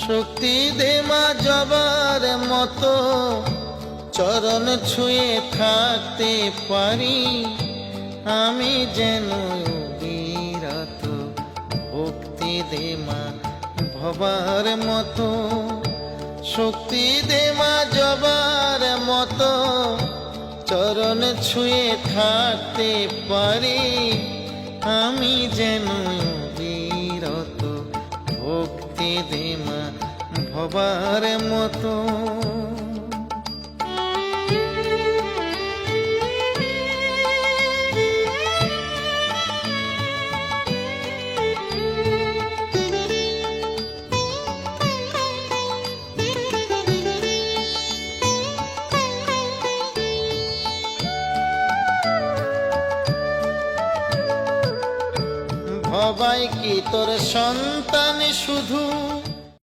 শক্তি দে মা জবার মতো চরণ ছুঁয়ে থাকতে পারি আমি যেন বিরত। ভক্তি দে মা ভবার মতো, শক্তি দে মা জবার মতো চরণ ছুঁয়ে থাকতে পারি আমি যেন বিরত। ভক্তি দে মা ভবার মতো। ভবাই কি তোর সন্তান শুধু